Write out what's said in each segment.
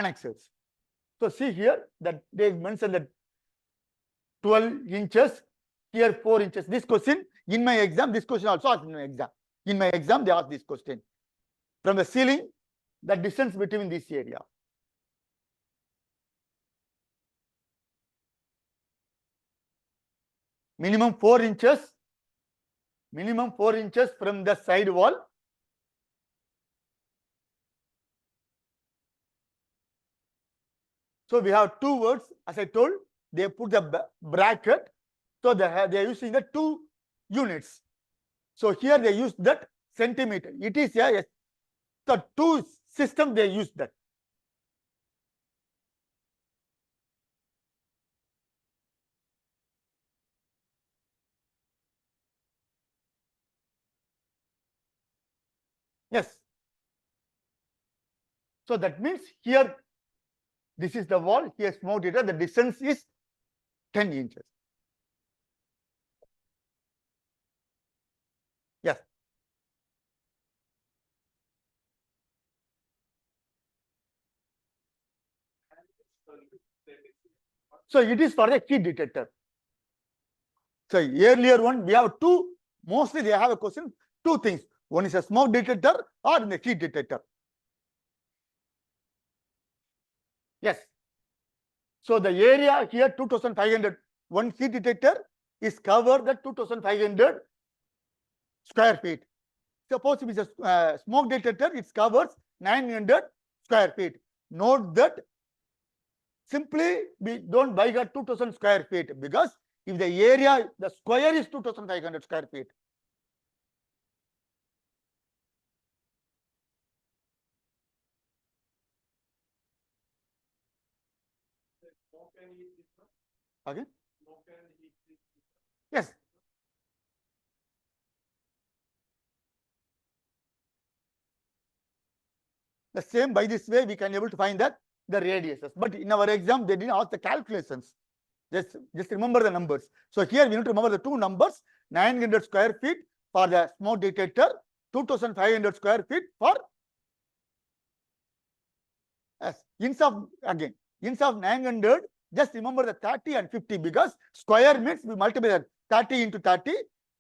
annexes. So see here that they mentioned that 12 inches, here 4 inches. This question in my exam, this question also asked in my exam. In my exam, they asked this question. From the ceiling, the distance between this area. Minimum 4 inches. Minimum 4 inches from the side wall. So we have two words, as I told, they put the bracket. So they are using the 2 units. So here they use that centimeter. It is a the 2 system they use that. Yes. So that means here, this is the wall, here smoke detector, the distance is 10 inches. Yes. So it is for the heat detector. So earlier one, we have two, mostly they have a question, 2 things. One is a smoke detector or in the heat detector. Yes. So the area here 2500, one heat detector is covered the 2500 square feet. Suppose if it's a smoke detector, it covers 900 square feet. Note that simply we don't buy at 2000 square feet because if the area, the square is 2500 square feet. Again? Yes. The same, by this way we can able to find that the radiuses. But in our exam, they didn't ask the calculations. Just remember the numbers. So here we need to remember the 2 numbers, 900 square feet for the smoke detector, 2500 square feet for instead of 900, just remember the 30 and 50 because square means we multiply that 30 into 30,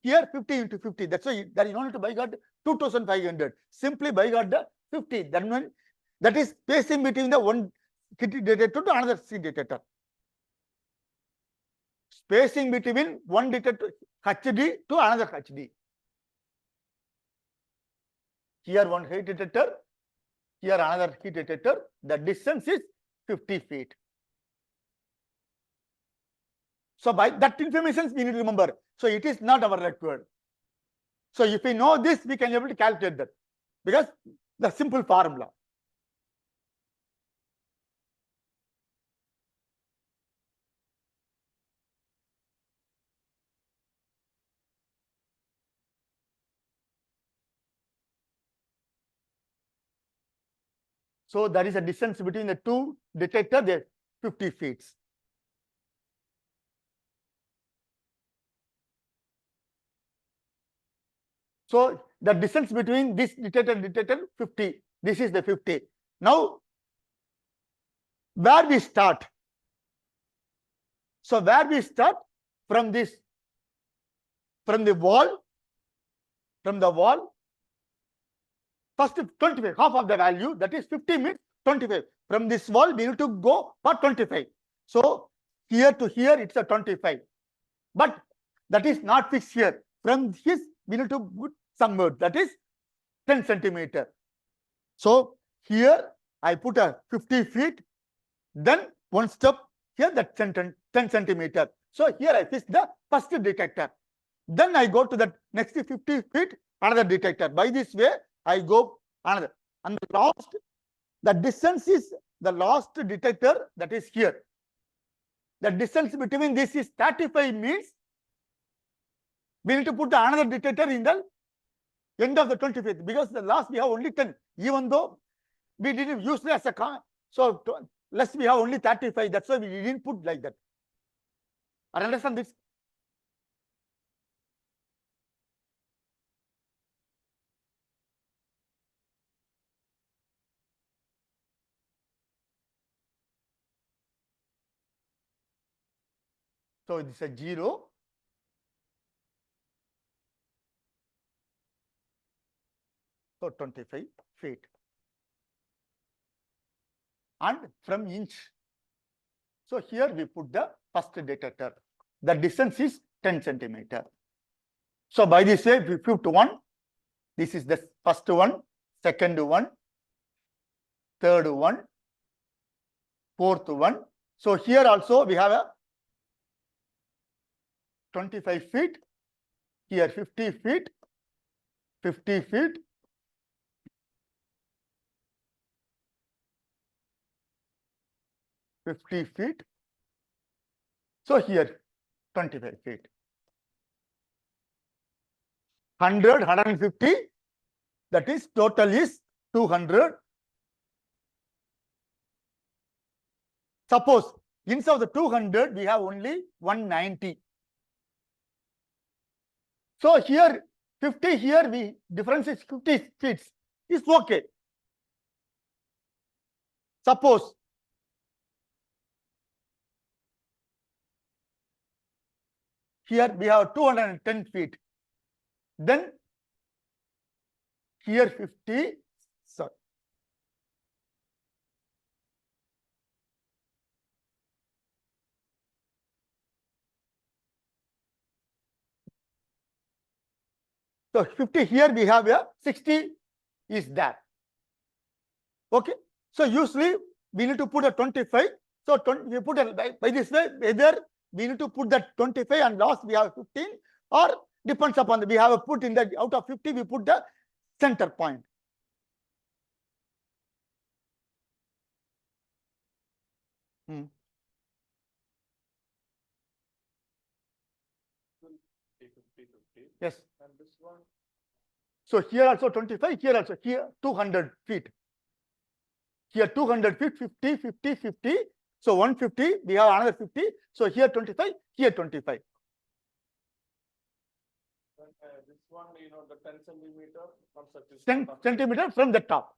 here 50 into 50. That's why there is no need to buy got 2500. Simply buy got the 50. That is spacing between the one heat detector to another heat detector. Spacing between one detector HD to another HD. Here one heat detector, here another heat detector. The distance is 50 feet. So by that information we need to remember. So it is not our required. So if we know this, we can be able to calculate that because the simple formula. So there is a distance between the 2 detectors, there 50 feet. So the distance between this detector and detector 50. This is the 50. Now where we start? So where we start from this, from the wall, first 25, half of the value, that is 50 means 25. From this wall, we need to go for 25. So here to here, it's a 25. But that is not fixed here. From this, we need to put some word, that is 10 centimeter. So here, I put a 50 feet, then one step here, that 10 centimeter. So here I fix the first detector. Then I go to the next 50 feet, another detector. By this way, I go another. And the last, the distance is the last detector, that is here. The distance between this is 35 means we need to put another detector in the end of the 25th because the last we have only 10. Even though we didn't use it as a so less we have only 35. That's why we didn't put like that. I understand this. So it's a 0. So 25 feet. And from inch. So here we put the first detector. The distance is 10 centimeter. So by this way, we fifth one. This is the first one, second one, third one, fourth one. So here also we have a 25 feet. Here 50 feet, 50 feet, 50 feet. So here 25 feet. 100, 150. That is total is 200. Suppose instead of the 200, we have only 190. So here 50, here we difference is 50 feet. Is okay. Suppose here we have 210 feet. Then here 50. Sorry. So 50 here we have a 60 is there. Okay. So usually we need to put a 25. So 20, we put a, by this way, either we need to put that 25 and last we have 15, or depends upon the, we have a put in the out of 50 we put the center point. Yes. And this one. So here also 25, here also, here 200 feet. Here 200 feet, 50, 50, 50. So 150, we have another 50. So here 25, here 25. This one, the 10 centimeter from 10 centimeter from the top.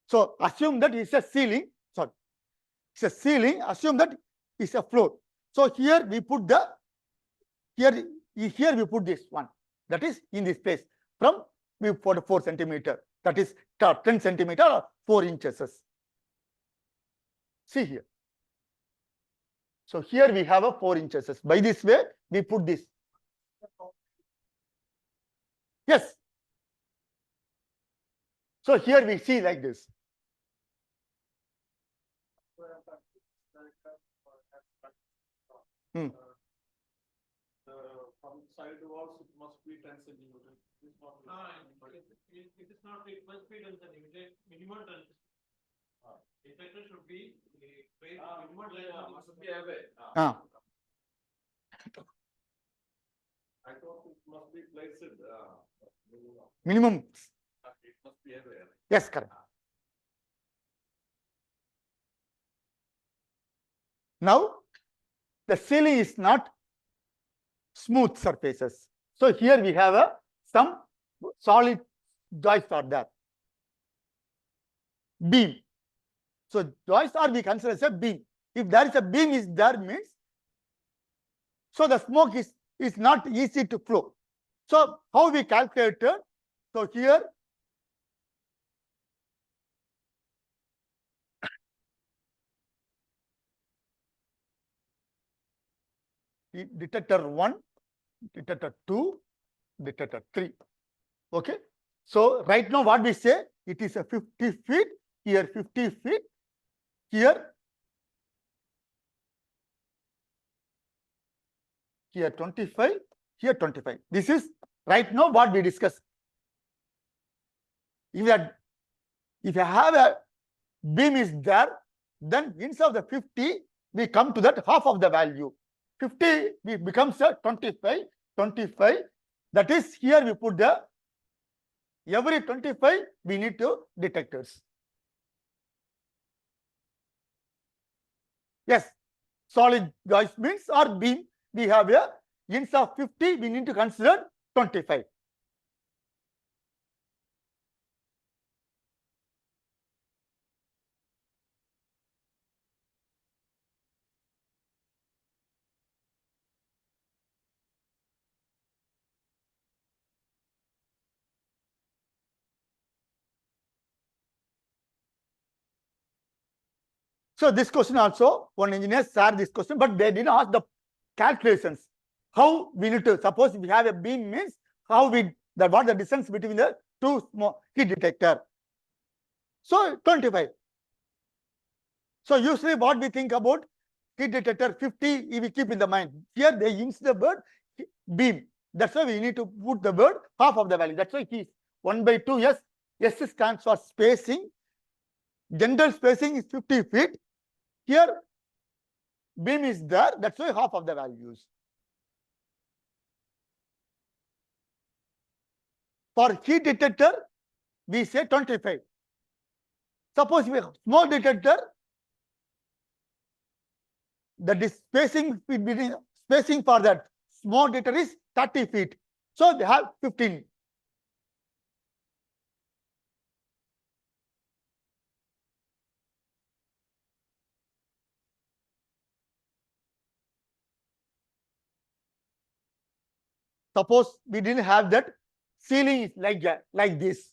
So assume that it's a ceiling. Sorry, it's a ceiling. Assume that it's a floor. So here we put the, here we put this one. That is in this place. From we put 4 centimeter. That is 10 centimeter or 4 inches. See here. So here we have a 4 inches. By this way, we put this. Yes. So here we see like this. From side walls, it must be 10 centimeters. It is not, it must be 10 centimeters. Minimum 10 centimeters. Detector should be minimum must be away. I thought it must be placed minimum. It must be away. Yes, correct. Now the ceiling is not smooth surfaces. So here we have some solid joists are there. Beam. So joists are we consider as a beam. If there is a beam is there means, so the smoke is not easy to flow. So how we calculated? So here detector 1, detector 2, detector 3. Okay. So right now what we say, it is a 50 feet, here 50 feet, here 25, here 25. This is right now what we discuss. If you have a beam is there, then instead of the 50, we come to that half of the value. 50 becomes a 25, 25. That is here we put the every 25 we need to detectors. Yes, solid joist means or beam we have a instead of 50 we need to consider 25. So this question also, one engineer shared this question, but they didn't ask the calculations. How we need to, suppose we have a beam means, how we, what the distance between the two small heat detector. So 25. So usually what we think about heat detector 50, we keep in the mind. Here they use the word beam. That's why we need to put the word half of the value. That's why he 1/2 S. S stands for spacing. General spacing is 50 feet. Here beam is there. That's why half of the values. For heat detector, we say 25. Suppose we have small detector, the spacing for that small detector is 30 feet. So they have 15. Suppose we didn't have that, ceiling is like this.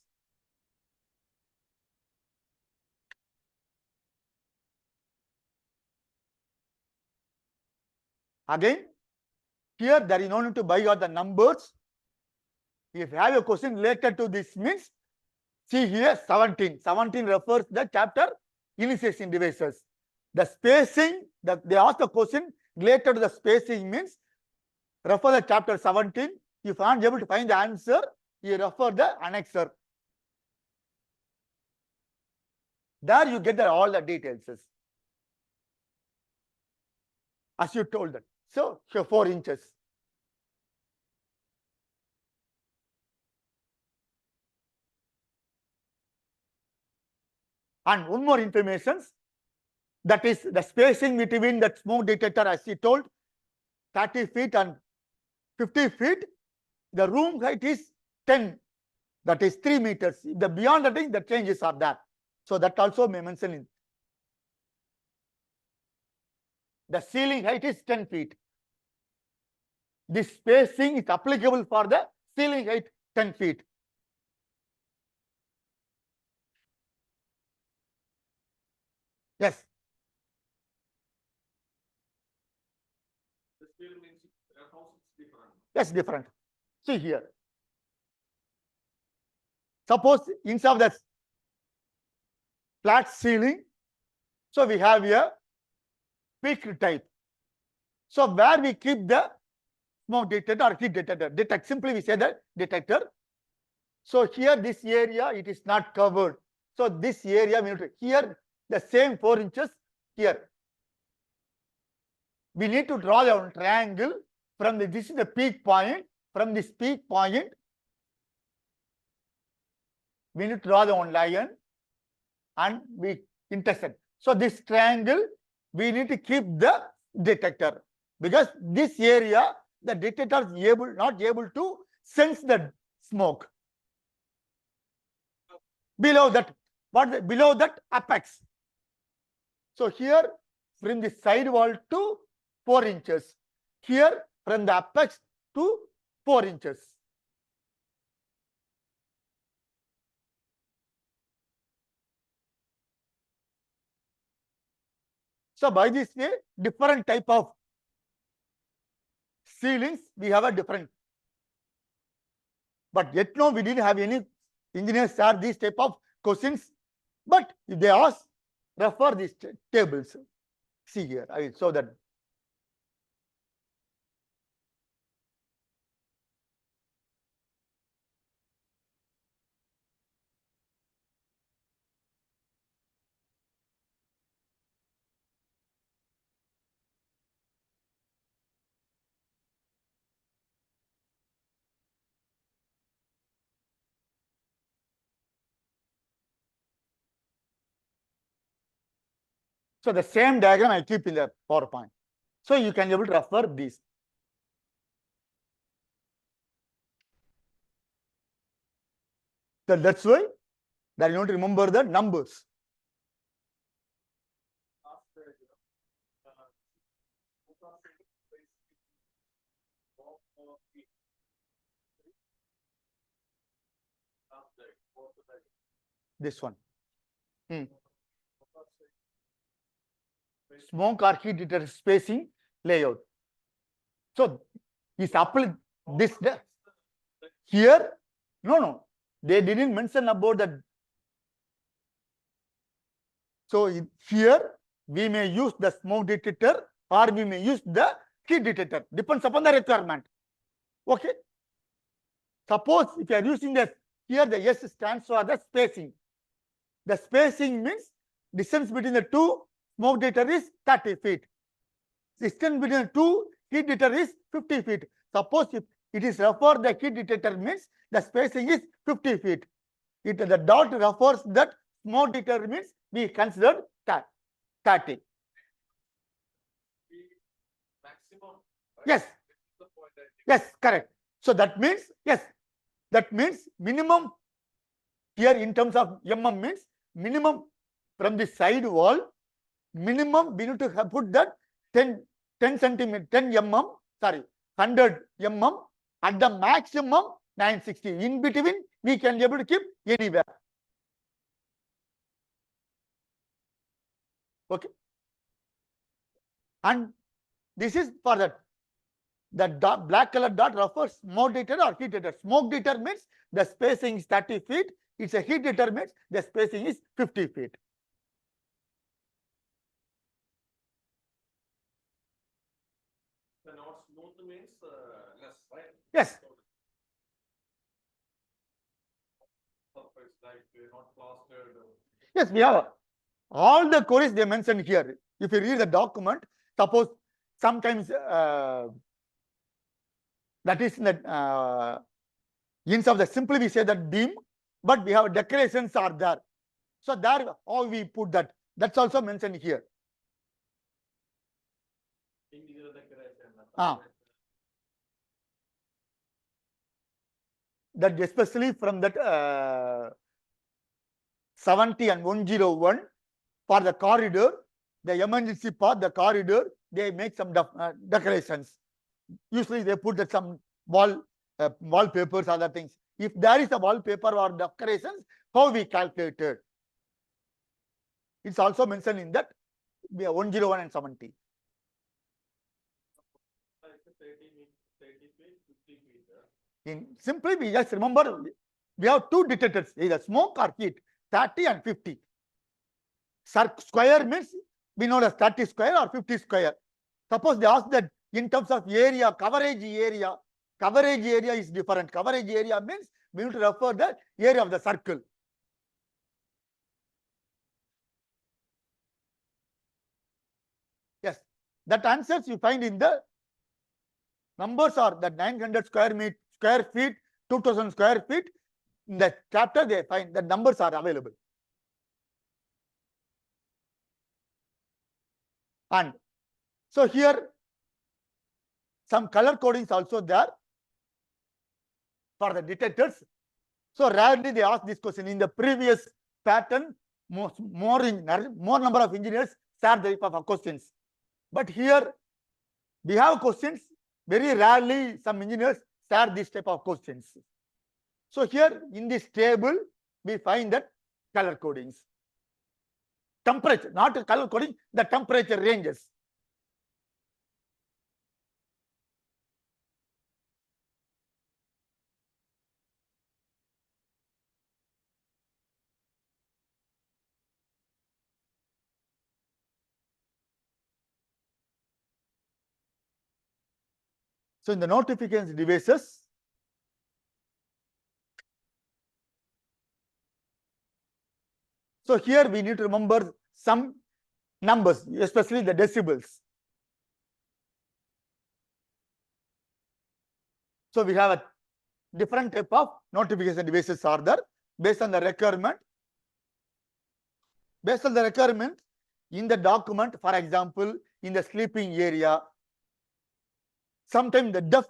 Again, here there is no need to buy all the numbers. If you have a question related to this means, see here 17. 17 refers the chapter initiation devices. The spacing, that they ask the question related to the spacing means, refer the chapter 17. If you aren't able to find the answer, you refer the annexer. There you get all the details. As you told that. So 4 inches. And one more information, that is the spacing between the smoke detector, as he told, 30 feet and 50 feet. The room height is 10, that is 3 meters. The beyond that thing, the changes are there. So that also may mention in. The ceiling height is 10 feet. This spacing is applicable for the ceiling height 10 feet. Yes. The scale means house is different. Yes, different. See here. Suppose instead of that flat ceiling, so we have here peaked type. So where we keep the smoke detector or heat detector, simply we say that detector. So here this area, it is not covered. So this area, we need to, here the same 4 inches here. We need to draw a triangle from this is the peak point. From this peak point, we need to draw the one line and we intersect. So this triangle, we need to keep the detector, because this area, the detector is not able to sense the smoke. Below that, below that apex. So here from the side wall to 4 inches. Here from the apex to 4 inches. So by this way, different type of ceilings we have a different. But yet now we didn't have any engineers are these type of questions. But if they ask, refer these tables. See here, I will show that. So the same diagram I keep in the PowerPoint. So you can able to refer these. So that's why that you don't remember the numbers. This one. smoke or heat detector spacing layout. So is applied this here? No, they didn't mention about that. So here we may use the smoke detector or we may use the heat detector, depends upon the requirement. Okay. Suppose if you are using this, here the S stands for the spacing. The spacing means distance between the two smoke detector is 30 feet. Distance between the two heat detector is 50 feet. Suppose if it is referred the heat detector means the spacing is 50 feet. The dot refers that smoke detector means we considered 30. Maximum. Right? Yes. Yes, correct. So that means, yes, that means minimum here in terms of mm means minimum from the side wall, minimum we need to have put that 10 centimeter, 10 mm, sorry, 100 mm at the maximum 960. In between, we can be able to keep anywhere. Okay. And this is for that. The dot, black color dot refers smoke detector or heat detector. Smoke detector means the spacing is 30 feet. It's a heat detector means the spacing is 50 feet. The not smooth means less, right? Yes. Surface like not plastered. Yes, we have all the queries they mentioned here. If you read the document, suppose sometimes that is in the instead of the simply we say that beam, but we have decorations are there. So there how we put that. That's also mentioned here. Individual decoration. That especially from that 70 and 101 for the corridor, the emergency part, the corridor, they make some decorations. Usually they put that some wallpapers, other things. If there is a wallpaper or decorations, how we calculated? It's also mentioned in that 101 and 70. In simply we just remember we have two detectors, either smoke or heat, 30 and 50. Square means we know the 30 square or 50 square. Suppose they ask that in terms of area, coverage area is different. Coverage area means we need to refer the area of the circle. Yes, that answers you find in the numbers are that 900 square feet, 2000 square feet. In the chapter they find the numbers are available. And so here some color coding is also there for the detectors. So rarely they ask this question. In the previous pattern, more number of engineers start the type of questions. But here we have questions. Very rarely some engineers start this type of questions. So here in this table, we find that color codings. Temperature, not color coding, the temperature ranges. So in the notification devices, so here we need to remember some numbers, especially the decibels. So we have a different type of notification devices are there based on the requirement. Based on the requirement in the document, for example, in the sleeping area, sometimes the deaf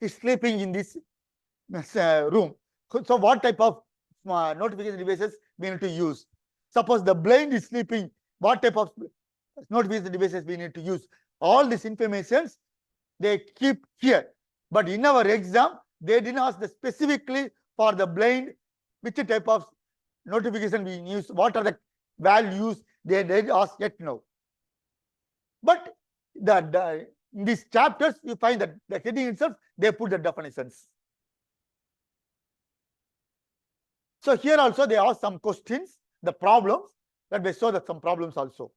is sleeping in this room. So what type of notification devices we need to use? Suppose the blind is sleeping, what type of notification devices we need to use? All these informations they keep here. But in our exam, they didn't ask specifically for the blind which type of notification we use, what are the values they did ask yet now. But in these chapters, you find that the heading itself, they put the definitions. So here also they ask some questions, the problems, that they show that some problems also.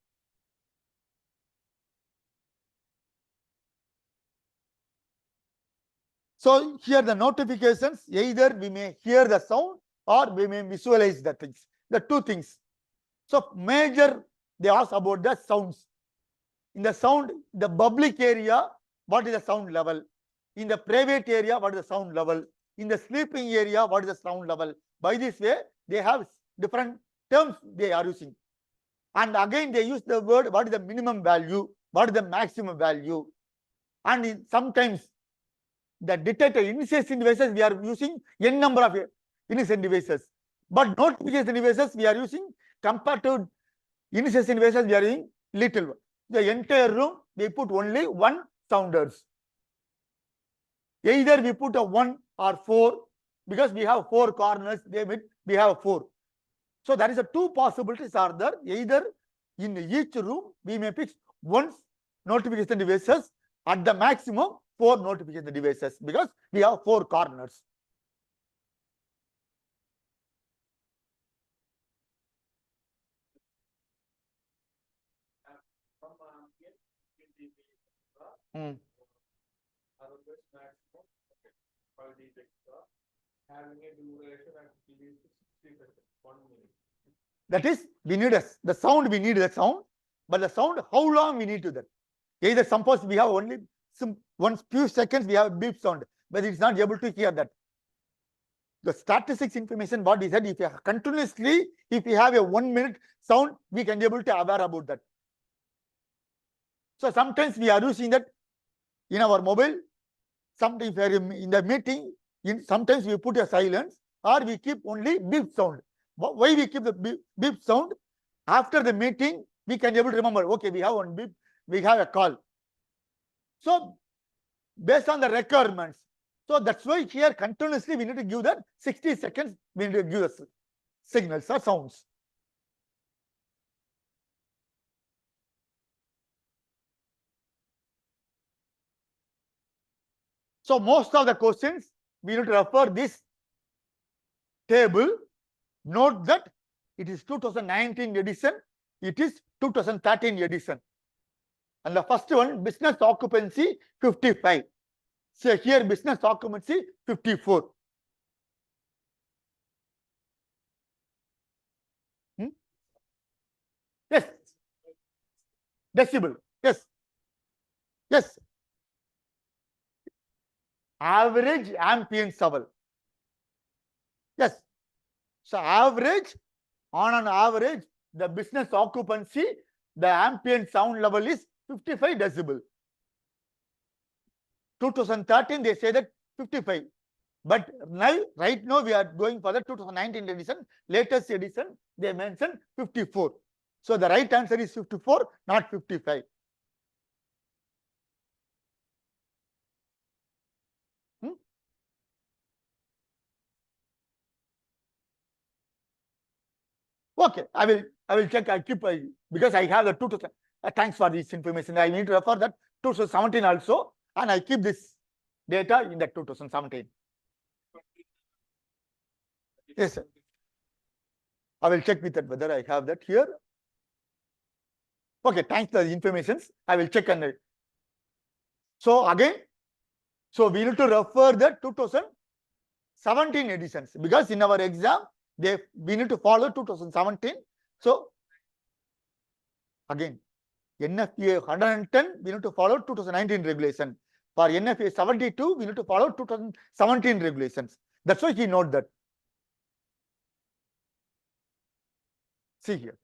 So here the notifications, either we may hear the sound or we may visualize the things, the two things. So major, they ask about the sounds. In the sound, the public area, what is the sound level? In the private area, what is the sound level? In the sleeping area, what is the sound level? By this way, they have different terms they are using. And again, they use the word, what is the minimum value? What is the maximum value? And sometimes the detector initiation devices, we are using n number of initiation devices. But notification devices, we are using, compared to initiation devices, we are using little. The entire room, we put only one sounders. Either we put a 1 or 4, because we have 4 corners, we have 4. So there is a 2 possibilities are there. Either in each room, we may fix 1 notification devices, at the maximum 4 notification devices, because we have 4 corners. Having a duration and period 60 seconds, 1 minute. That is, we need the sound, we need the sound, but the sound, how long we need to that? Either suppose we have only one few seconds, we have beep sound, but it's not able to hear that. The statistics information, what we said, if you continuously, if we have a 1 minute sound, we can be able to aware about that. So sometimes we are using that in our mobile. Sometimes we are in the meeting, sometimes we put a silence, or we keep only beep sound. Why we keep the beep sound? After the meeting, we can be able to remember, okay, we have one beep, we have a call. So based on the requirements, so that's why here continuously we need to give that 60 seconds, we need to give the signals or sounds. So most of the questions, we need to refer this table. Note that it is 2019 edition, it is 2013 edition. And the first one, business occupancy 55. So here business occupancy 54. Yes. Decibel. Yes. Yes. Average ambient level. Yes. So average, on an average, the business occupancy, the ambient sound level is 55 decibel. 2013, they say that 55. But now, right now, we are going for the 2019 edition, latest edition, they mentioned 54. So the right answer is 54, not 55. Okay, I will check. I keep because I have the 2000. Thanks for this information. I need to refer that 2017 also, and I keep this data in the 2017. Yes, sir. I will check with that whether I have that here. Okay, thanks for the information. I will check on it. So again, so we need to refer the 2017 editions, because in our exam, we need to follow 2017. So again, NFPA 110, we need to follow 2019 regulation. For NFPA 72, we need to follow 2017 regulations. That's why he note that. See here.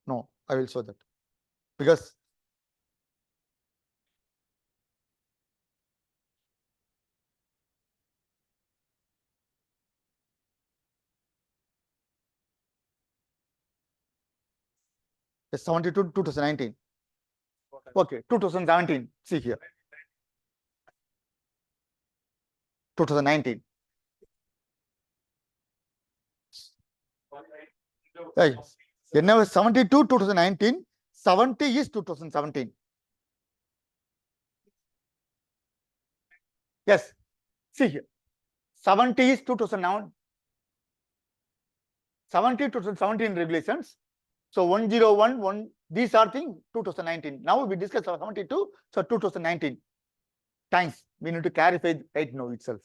No, I will show that. Because it's 72 2019. Okay, 2017. See here. 2019. N was 72 2019, 70 is 2017. Yes, see here, 70 is 2009, 70 2017 regulations. So 101, these are things 2019. Now we discuss 72, so 2019 times. We need to clarify right now itself.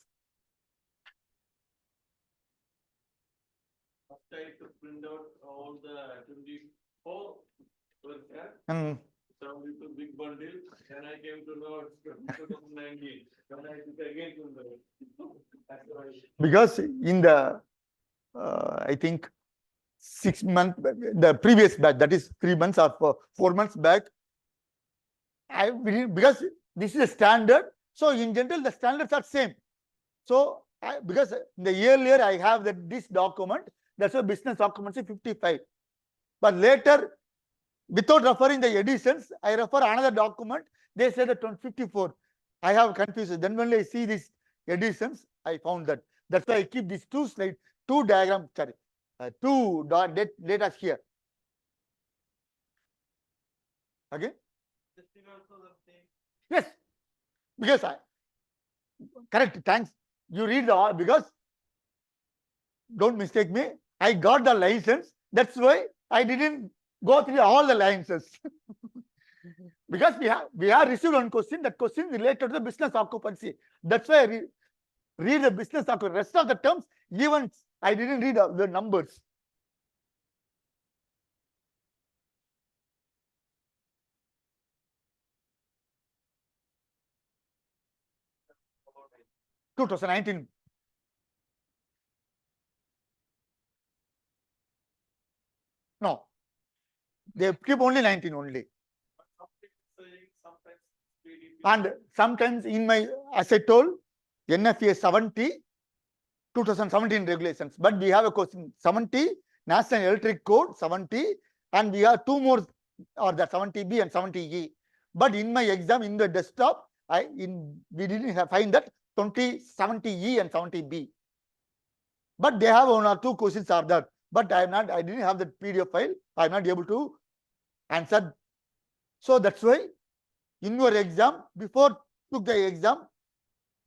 After I to print out all the 24 Mm. some little big bundle, then I came to know it's 2019. Then I took again to the that's why. Because in the I think 6 months, the previous batch, that is 3 months or 4 months back, because this is a standard, so in general the standards are same. So because in the earlier I have this document, that's why business documents is 55. But later, without referring the editions, I refer another document. They say that 54. I have confused. Then when I see these editions, I found that. That's why I keep these two slides, two diagrams, sorry, two data here. Okay? Yes, because correct. Thanks. You read the because don't mistake me. I got the license. That's why I didn't go through all the licenses. Because we have received one question. That question related to the business occupancy. That's why I read the business occupancy. Rest of the terms, even I didn't read the numbers. About 2019. No, they keep only 19 only. And sometimes in my, as I told, NFA 70, 2017 regulations. But we have a question 70, National Electric Code 70, and we have two more, or the 70B and 70E. But in my exam, in the desktop, we didn't find that 70E and 70B. But they have one or two questions are there. But I didn't have the PDF file. I'm not able to answer. So that's why in your exam, before took the exam,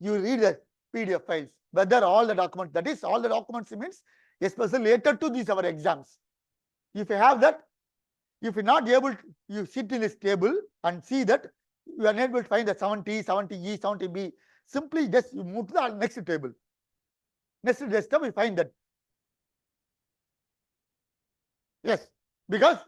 you read the PDF files, whether all the documents, that is all the documents means especially related to these our exams. If you have that, if you're not able to, you sit in this table and see that you are not able to find the 70, 70E, 70B, simply just you move to the next table. Next desktop, we find that. Yes, because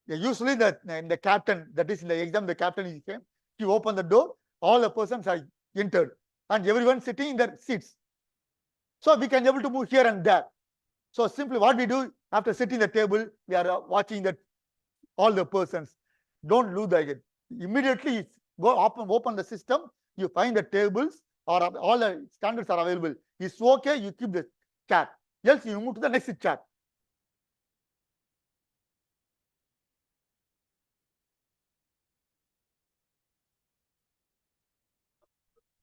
usually the captain, that is in the exam, the captain is came, you open the door, all the persons are entered, and everyone sitting in their seats. So we can able to move here and there. So simply what we do after sitting the table, we are watching that all the persons. Don't lose the head. Immediately go open the system, you find the tables or all the standards are available. It's okay, you keep the chat. Else you move to the next chat.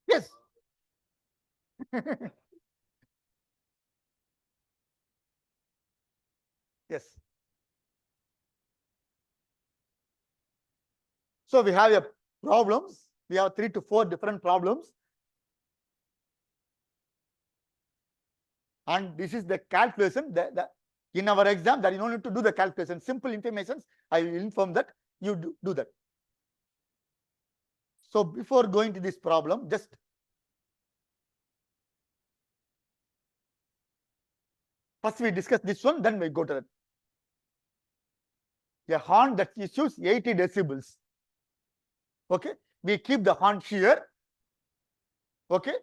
Yes. Yes. So we have a problems. We have 3 to 4 different problems. And this is the calculation. In our exam, there is no need to do the calculation. Simple information, I will inform that you do that. So before going to this problem, just first we discuss this one, then we go to that. A horn that issues 80 decibels. Okay, we keep the horn here. Okay,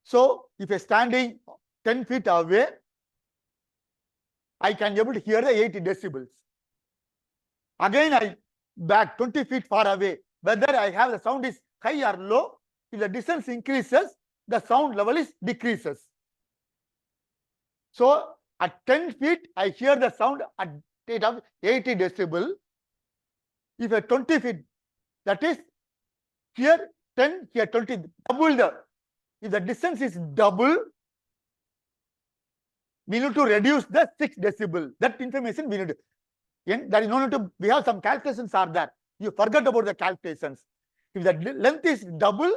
so if you're standing 10 feet away, I can able to hear the 80 decibels. Again, I back 20 feet far away. Whether I have the sound is high or low, if the distance increases, the sound level is decreases. So at 10 feet, I hear the sound at rate of 80 decibel. If at 20 feet, that is here 10, here 20, double the. If the distance is double, we need to reduce the 6 decibel. That information we need to. There is no need to, we have some calculations are there. You forget about the calculations. If the length is double,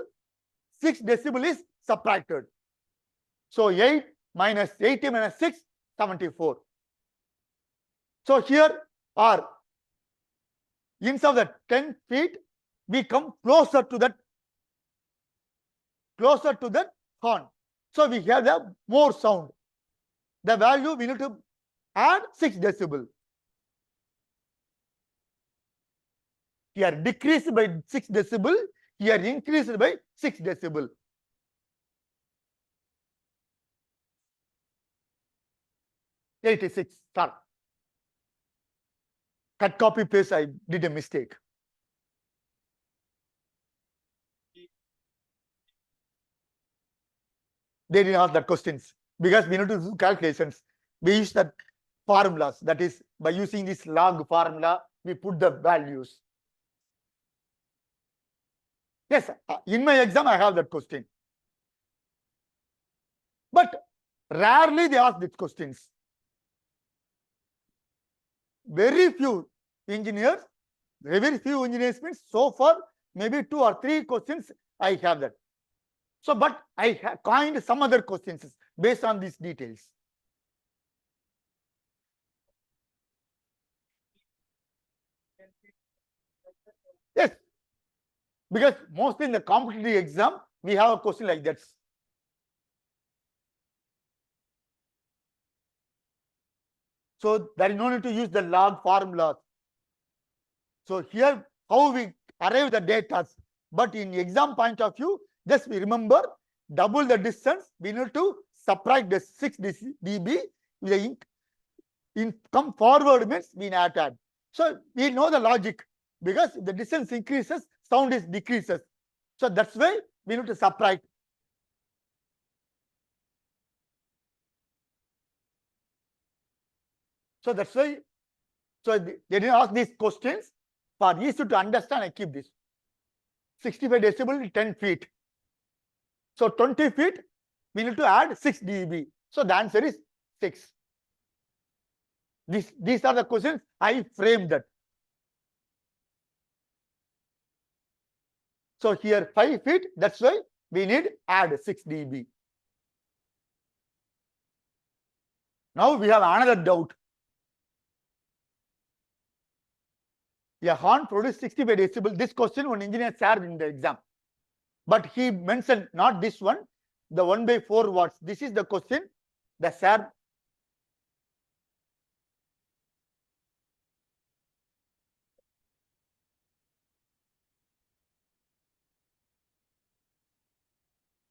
6 decibel is subtracted. So 8 minus 80 minus 6, 74. So here are, instead of the 10 feet, we come closer to that horn. So we have the more sound. The value we need to add 6 decibel. Here decreased by 6 decibel, here increased by 6 decibel. �86, sorry. Cut, copy, paste, I did a mistake. They didn't ask that questions because we need to do calculations. We use that formulas. That is, by using this log formula, we put the values. Yes, in my exam, I have that question. But rarely they ask these questions. Very few engineers means so far, maybe 2 or 3 questions I have that. So, but I have coined some other questions based on these details. Yes, because mostly in the competitive exam, we have a question like that. So there is no need to use the log formulas. So here, how we arrive the data, but in exam point of view, just we remember double the distance, we need to subtract the 6 dB. In come forward means we not add. So we know the logic, because if the distance increases, sound is decreases. So that's why we need to subtract. So that's why, so they didn't ask these questions. For easy to understand, I keep this. 65 decibel, 10 feet. So 20 feet, we need to add 6 dB. So the answer is 6. These are the questions I framed that. So here 5 feet, that's why we need add 6 dB. Now we have another doubt. A horn produced 65 decibel. This question one engineer shared in the exam. But he mentioned not this one, the 1/4 watts. This is the question. The share.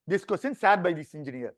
This question shared by this engineer.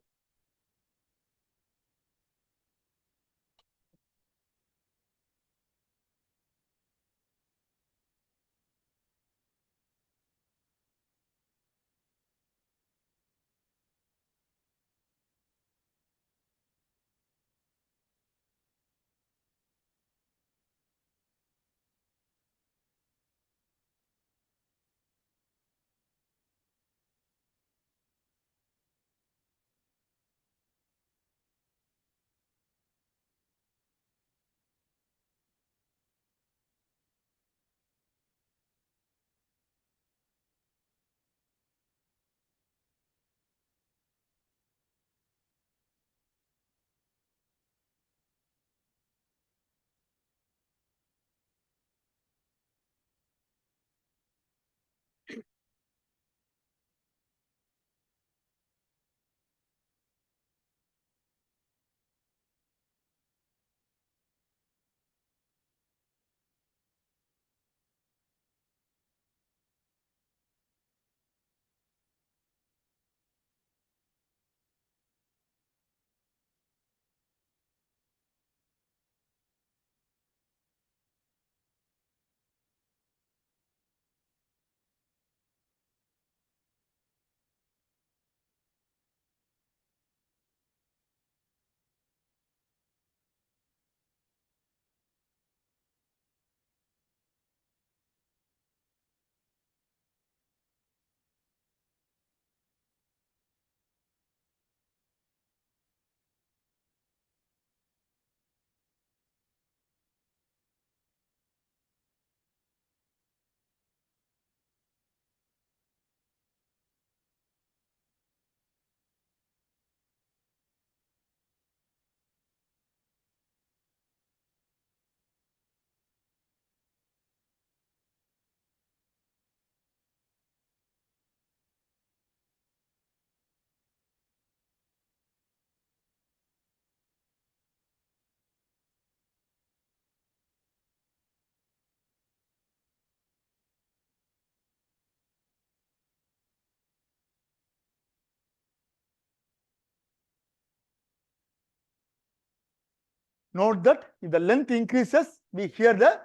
Note that if the length increases, we hear the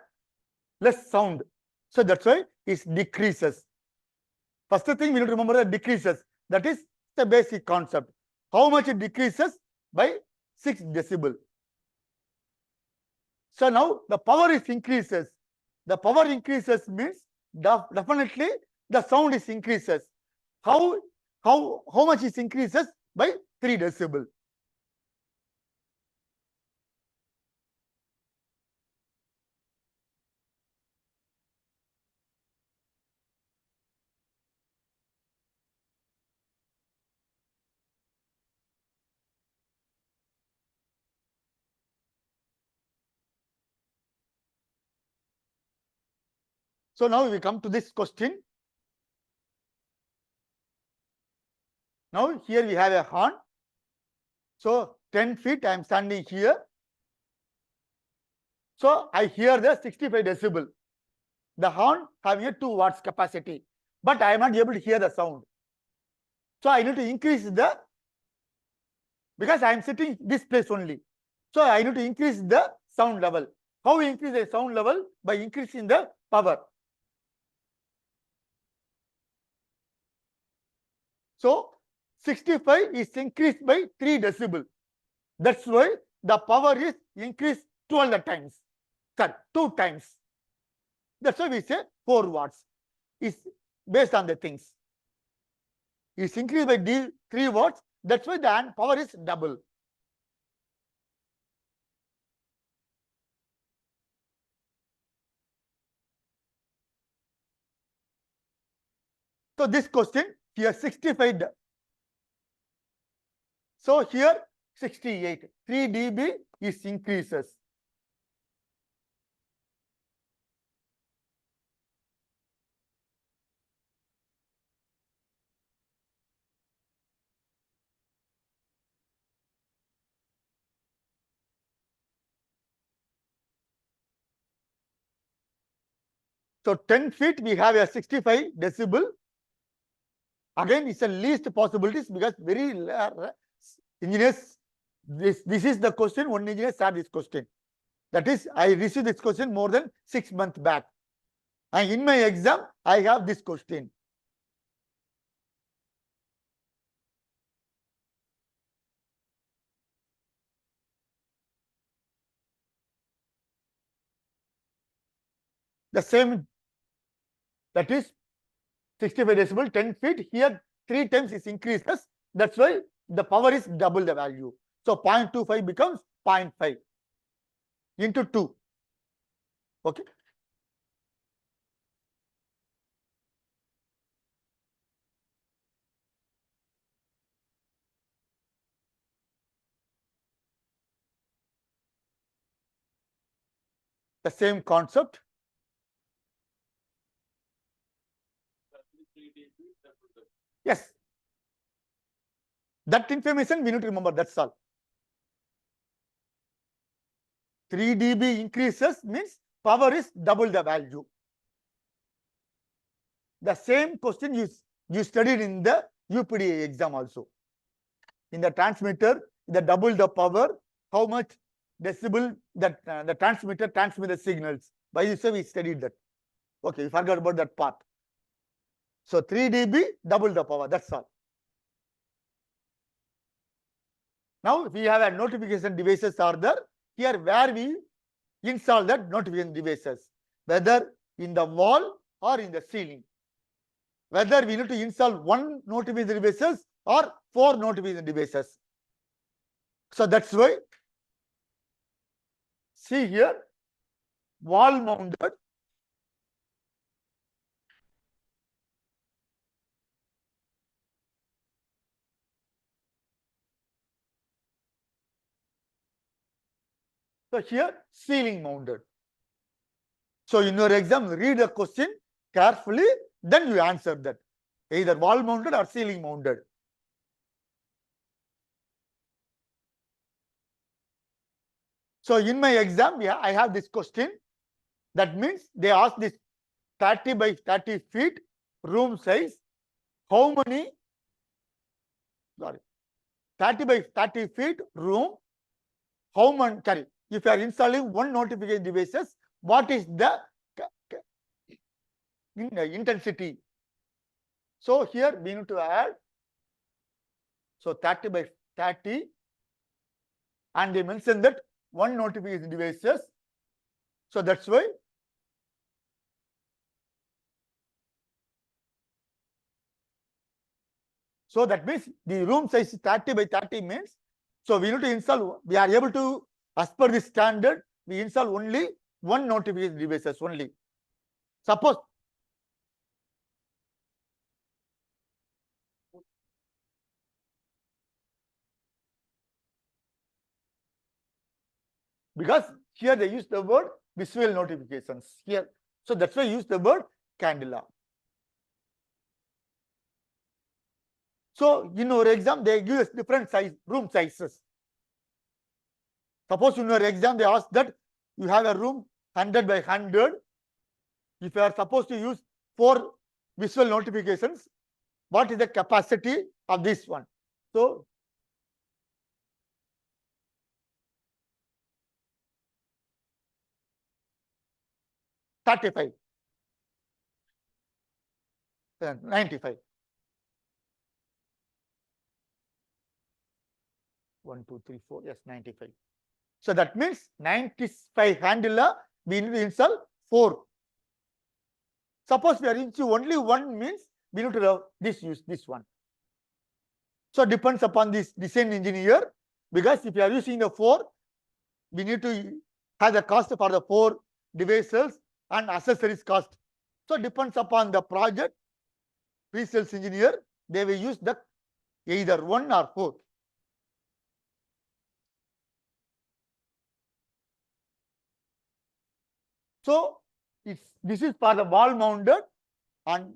less sound. So that's why it decreases. First thing we need to remember that decreases. That is the basic concept. How much it decreases? By 6 decibel. So now the power is increases. The power increases means definitely the sound is increases. How much is increases? By 3 decibel. So now we come to this question. Now here we have a horn. So 10 feet I am standing here. So I hear the 65 decibel. The horn having a 2 watts capacity, but I am not able to hear the sound. So I need to increase the, because I am sitting this place only. So I need to increase the sound level. How we increase the sound level? By increasing the power. So 65 is increased by 3 decibel. That's why the power is increased 12 times. Sorry, 2 times. That's why we say 4 watts. Is based on the things. It's increased by 3 watts. That's why the power is double. So this question here 65. So here 68. 3 dB is increases. So 10 feet we have a 65 decibel. Again, it's the least possibilities because very engineers, this is the question. One engineer had this question. That is, I received this question more than 6 months back. And in my exam, I have this question. The same, that is 65 decibel, 10 feet. Here 3 times is increases. That's why the power is double the value. So 0.25 becomes 0.5 into 2. Okay. The same concept. Yes. That information we need to remember. That's all. 3 dB increases means power is double the value. The same question you studied in the UPDA exam also. In the transmitter, the double the power, how much decibel that the transmitter transmits the signals. By this way, we studied that. Okay, we forgot about that part. So 3 dB, double the power. That's all. Now we have a notification devices are there. Here where we install that notification devices, whether in the wall or in the ceiling. Whether we need to install 1 notification devices or 4 notification devices. So that's why, see here, wall mounted. So here, ceiling mounted. So in your exam, read the question carefully, then you answer that. Either wall mounted or ceiling mounted. So in my exam, I have this question. That means they ask this 30 by 30 feet room size. How many? Sorry, 30 by 30 feet room. How many? Sorry, if you are installing one notification devices, what is the intensity? So here we need to add, so 30 by 30, and they mentioned that one notification devices. So that's why so that means the room size is 30 by 30 means, so we need to install, we are able to, as per the standard, we install only one notification devices only. Suppose because here they use the word visual notifications here, so that's why I use the word candela. So in our exam they give us different size room sizes. Suppose in your exam they ask that you have a room 100 by 100. If you are supposed to use 4 visual notifications, what is the capacity of this one? So $35, 95. 1, 2, 3, 4. Yes, 95. So that means 95 handler we need to install 4. Suppose we are using only 1 means we need to use this one. So depends upon this design engineer, because if you are using the 4, we need to have the cost for the 4 devices and accessories cost. So depends upon the project, pre-sales engineer, they will use the either 1 or 4. So this is for the wall mounted, and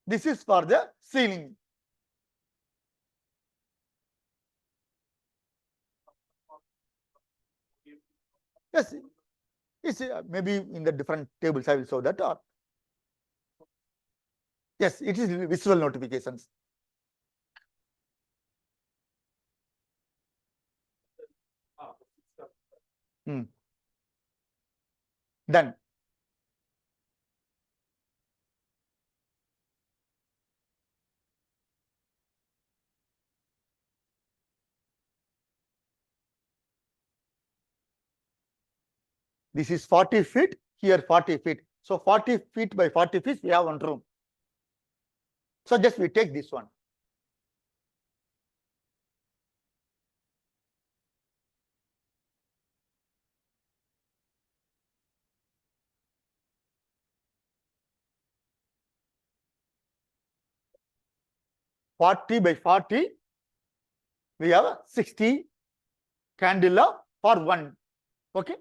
this is for the ceiling. Yes, it's maybe in the different tables I will show that. Or yes, it is visual notifications. Then this is 40 feet, here 40 feet. So 40 feet by 40 feet, we have one room. So just we take this one. $40 by 40, we have 60 candela for 1. Okay.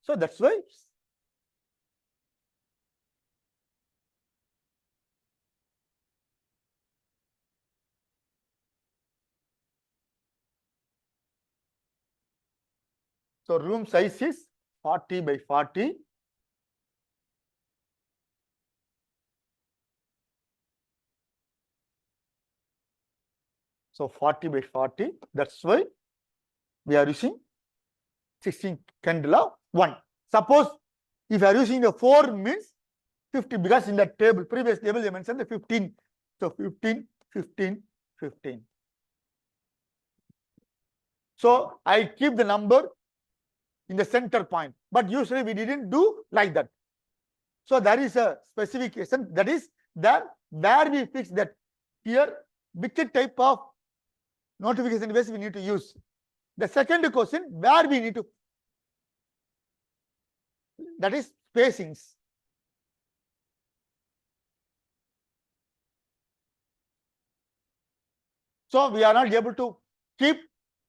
So that's why so room size is 40 by 40. So 40 by 40, that's why we are using 16 candela 1. Suppose if you are using the 4 means 50, because in the table, previous table they mentioned the 15. So 15, 15, 15. So I keep the number in the center point, but usually we didn't do like that. So there is a specification, that is that where we fix that here which type of notification device we need to use. The second question, where we need to, that is spacings. So we are not able to keep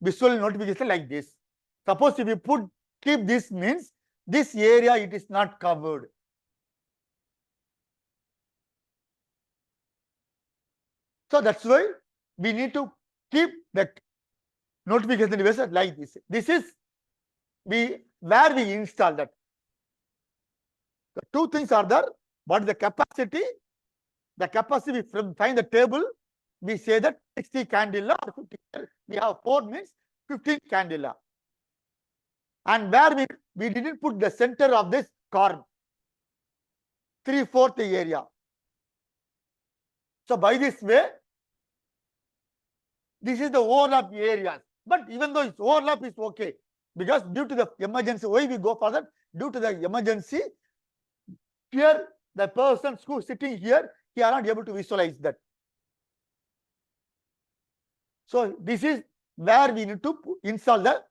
visual notification like this. Suppose if we keep this means this area it is not covered. So that's why we need to keep the notification device like this. This is where we install that. The 2 things are there. What is the capacity? The capacity from find the table, we say that 60 candela or 50. we have 4 means 15 candela. And where we didn't put the center of this corn, 3/4 area. So by this way, this is the overlap areas. But even though it's overlap is okay, because due to the emergency, why we go for that? Due to the emergency, here the person who is sitting here, he are not able to visualize that. So this is where we need to install the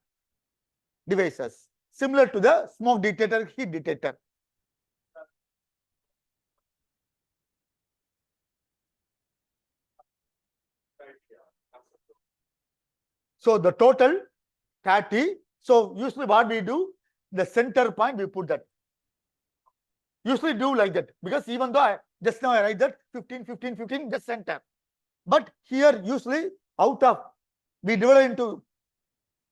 devices, similar to the smoke detector, heat detector. So the total 30. So usually what we do, the center point we put that. Usually do like that, because even though just now I write that 15, 15, 15, just center. But here usually out of, we divide into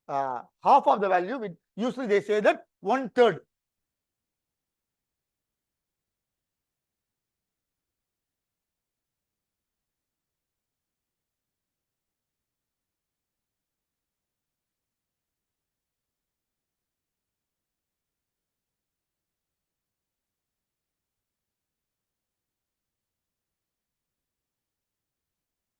half of the value, usually they say that 1/3